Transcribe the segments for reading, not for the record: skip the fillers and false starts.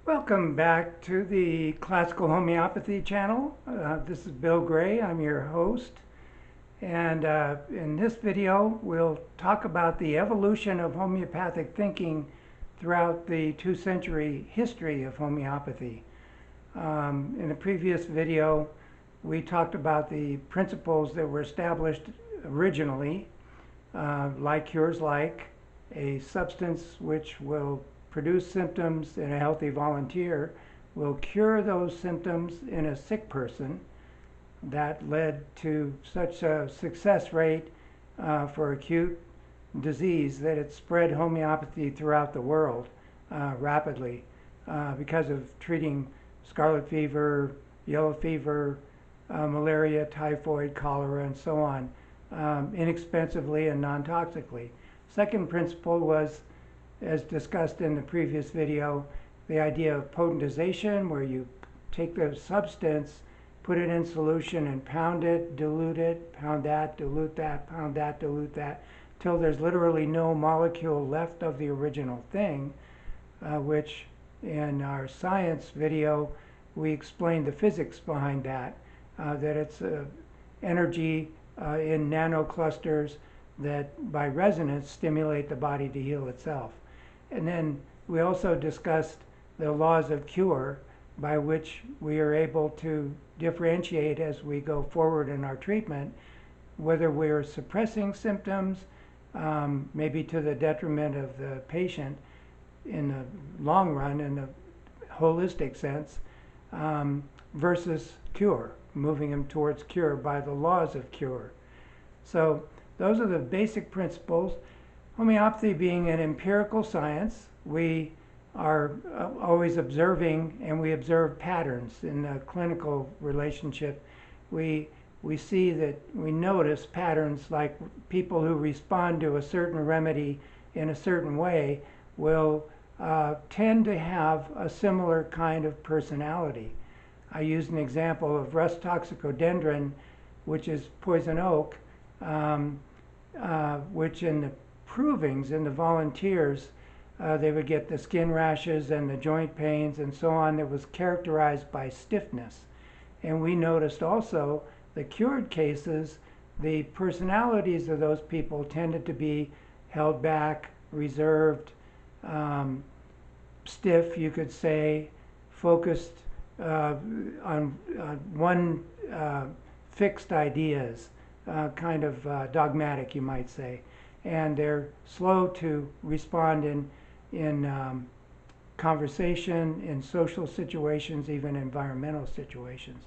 Welcome back to the Classical Homeopathy channel. This is Bill Gray. I'm your host. And in this video, we'll talk about the evolution of homeopathic thinking throughout the two-century history of homeopathy. In the previous video, we talked about the principles that were established originally, like cures like, a substance which will produce symptoms in a healthy volunteer will cure those symptoms in a sick person. That led to such a success rate for acute disease that it spread homeopathy throughout the world rapidly because of treating scarlet fever, yellow fever, malaria, typhoid, cholera, and so on, inexpensively and non-toxically. Second principle was, as discussed in the previous video, the idea of potentization, where you take the substance, put it in solution, and pound it, dilute it, pound that, dilute that, pound that, dilute that, till there's literally no molecule left of the original thing, which in our science video, we explained the physics behind that, that it's energy in nanoclusters that by resonance stimulate the body to heal itself. And then we also discussed the laws of cure, by which we are able to differentiate as we go forward in our treatment, whether we're suppressing symptoms, maybe to the detriment of the patient in the long run, in the holistic sense, versus cure, moving them towards cure by the laws of cure. So those are the basic principles. Homeopathy being an empirical science, we are always observing, and we observe patterns in the clinical relationship. We see that we notice patterns, like people who respond to a certain remedy in a certain way will tend to have a similar kind of personality. I used an example of rust toxicodendron, which is poison oak, which in the provings in the volunteers, they would get the skin rashes and the joint pains and so on, that was characterized by stiffness. And we noticed also the cured cases, the personalities of those people tended to be held back, reserved, stiff, you could say, focused on one fixed ideas, kind of dogmatic, you might say. And they're slow to respond in conversation, in social situations, even environmental situations.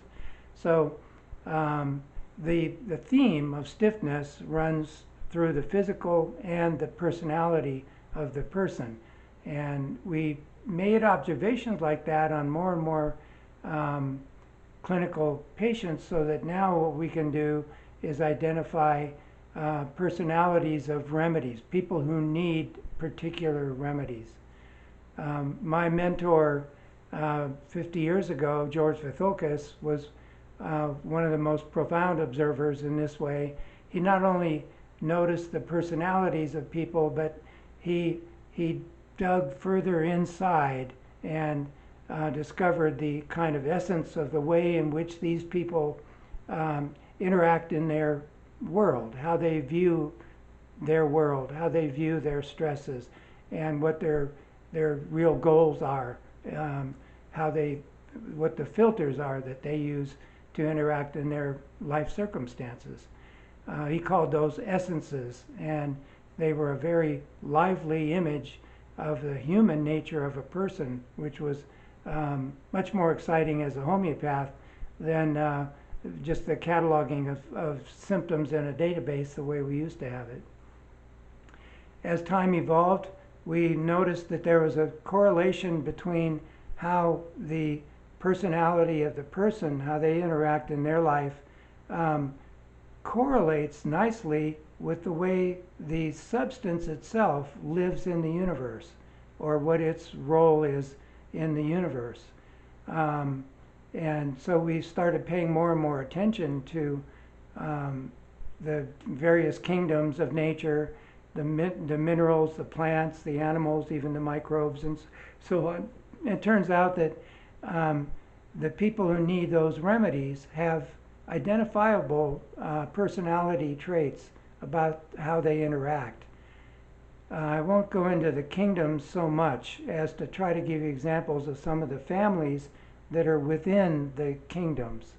So the theme of stiffness runs through the physical and the personality of the person. And we made observations like that on more and more clinical patients, so that now what we can do is identify personalities of remedies, people who need particular remedies. My mentor 50 years ago, George Vithoulkas, was one of the most profound observers in this way. He not only noticed the personalities of people, but he dug further inside and discovered the kind of essence of the way in which these people interact in their world, how they view their world, how they view their stresses, and what their real goals are, what the filters are that they use to interact in their life circumstances. He called those essences, and they were a very lively image of the human nature of a person, which was much more exciting as a homeopath than just the cataloging of symptoms in a database the way we used to have it. As time evolved, we noticed that there was a correlation between how the personality of the person, how they interact in their life, correlates nicely with the way the substance itself lives in the universe, or what its role is in the universe. And so we started paying more and more attention to the various kingdoms of nature, the minerals, the plants, the animals, even the microbes, and so on, it turns out that the people who need those remedies have identifiable personality traits about how they interact. I won't go into the kingdoms so much as to try to give you examples of some of the families that are within the kingdoms.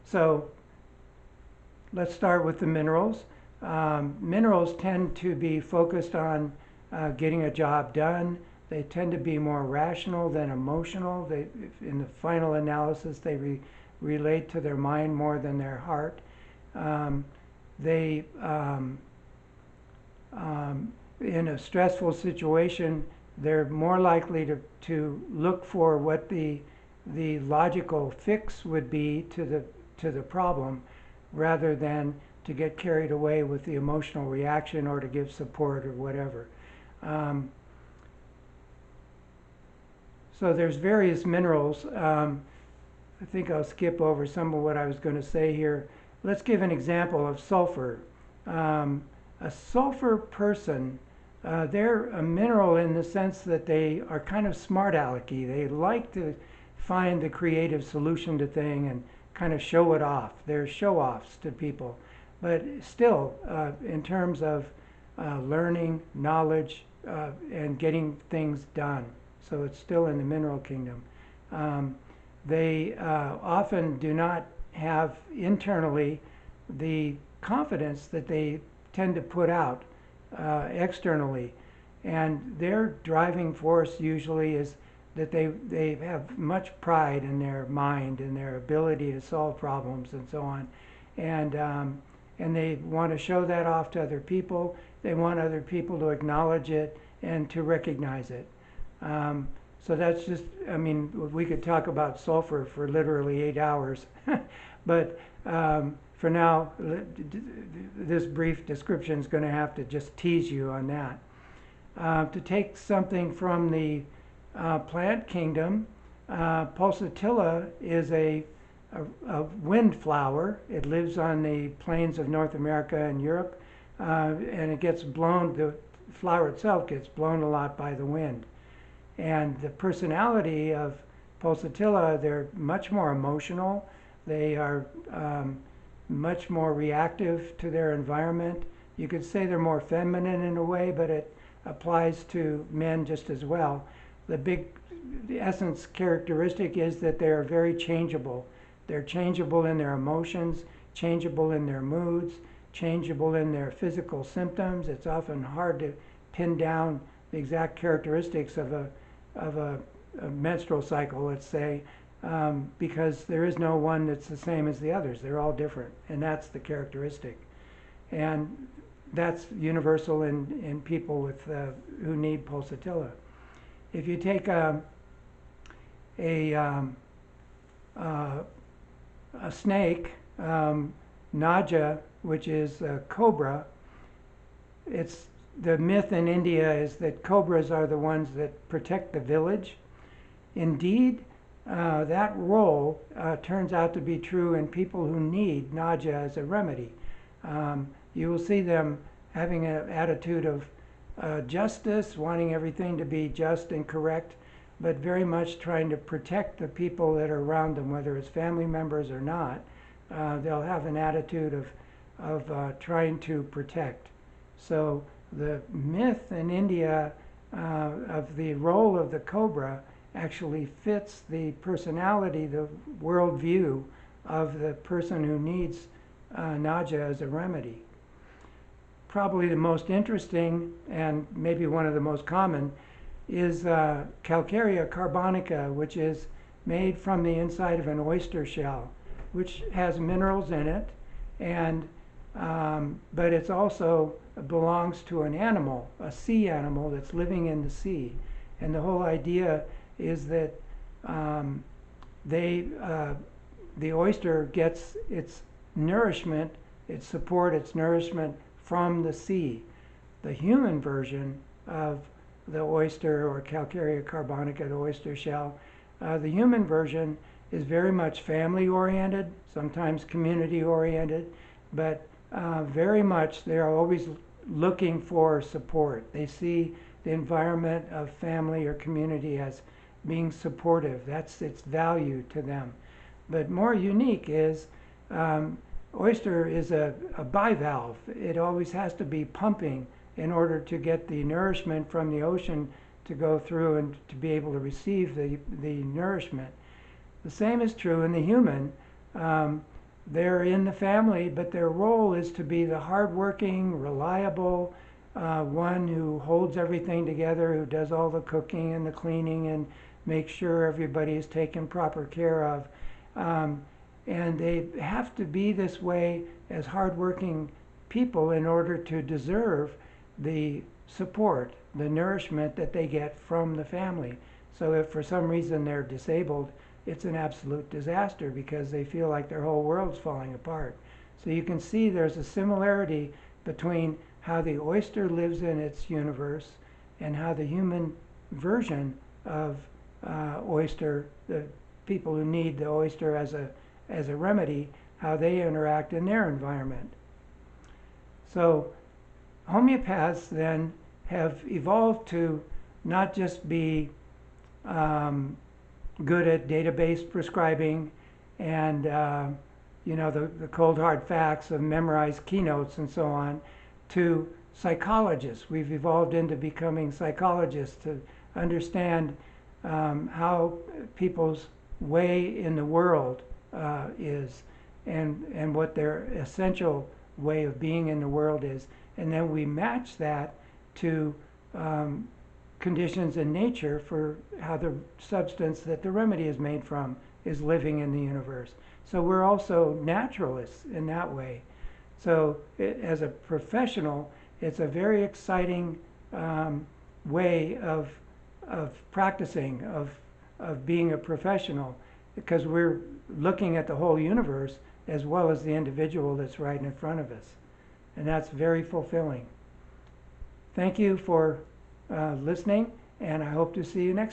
So let's start with the minerals. Minerals tend to be focused on getting a job done. They tend to be more rational than emotional. In the final analysis, they relate to their mind more than their heart. In a stressful situation, they're more likely to look for what the logical fix would be to the problem, rather than to get carried away with the emotional reaction or to give support or whatever. So there's various minerals. I think I'll skip over some of what I was going to say here. Let's give an example of sulfur. A sulfur person, they're a mineral in the sense that they are kind of smart alecky. They like to find the creative solution to things and kind of show it off. They're show-offs to people. But still, in terms of learning, knowledge, and getting things done. So it's still in the mineral kingdom. They often do not have internally the confidence that they tend to put out externally. And their driving force usually is that they have much pride in their mind and their ability to solve problems and so on. And they want to show that off to other people. They want other people to acknowledge it and to recognize it. So that's just, I mean, we could talk about sulfur for literally 8 hours. But for now, this brief description is going to have to just tease you on that. To take something from the plant kingdom, pulsatilla is a wind flower. It lives on the plains of North America and Europe, and it gets blown, the flower itself gets blown a lot by the wind. And the personality of pulsatilla, they're much more emotional. They are much more reactive to their environment. You could say they're more feminine in a way, but it applies to men just as well. The essence characteristic is that they are very changeable. They're changeable in their emotions, changeable in their moods, changeable in their physical symptoms. It's often hard to pin down the exact characteristics of a menstrual cycle, let's say, because there is no one that's the same as the others. They're all different, and that's the characteristic. And that's universal in people with who need pulsatilla. If you take a snake, Naja, which is a cobra, the myth in India is that cobras are the ones that protect the village. Indeed, that role turns out to be true in people who need Naja as a remedy. You will see them having an attitude of justice, wanting everything to be just and correct, but very much trying to protect the people that are around them, whether it's family members or not. They'll have an attitude of trying to protect. So the myth in India of the role of the cobra actually fits the personality, the worldview of the person who needs Naja as a remedy. Probably the most interesting, and maybe one of the most common, is Calcarea carbonica, which is made from the inside of an oyster shell, which has minerals in it, and but it's also belongs to an animal, a sea animal that's living in the sea. And the whole idea is that the oyster gets its nourishment, its support, its nourishment from the sea. The human version of the oyster, or Calcarea carbonica, the oyster shell, the human version is very much family oriented, sometimes community oriented, but very much they're always looking for support. They see the environment of family or community as being supportive. That's its value to them. But more unique is oyster is a bivalve. It always has to be pumping in order to get the nourishment from the ocean to go through and to be able to receive the nourishment. The same is true in the human. They're in the family, but their role is to be the hardworking, reliable one who holds everything together, who does all the cooking and the cleaning and makes sure everybody is taken proper care of. And they have to be this way as hardworking people in order to deserve the support, the nourishment that they get from the family. So if for some reason they're disabled, it's an absolute disaster because they feel like their whole world's falling apart. So you can see there's a similarity between how the oyster lives in its universe and how the human version of oyster, the people who need the oyster as a remedy, how they interact in their environment. So homeopaths then have evolved to not just be good at database prescribing and the cold hard facts of memorized keynotes and so on, to psychologists. We've evolved into becoming psychologists to understand how people's way in the world is and what their essential way of being in the world is. And then we match that to conditions in nature for how the substance that the remedy is made from is living in the universe. So we're also naturalists in that way. So as a professional, it's a very exciting way of practicing, of being a professional, because we're looking at the whole universe as well as the individual that's right in front of us. And that's very fulfilling. Thank you for listening, and I hope to see you next time.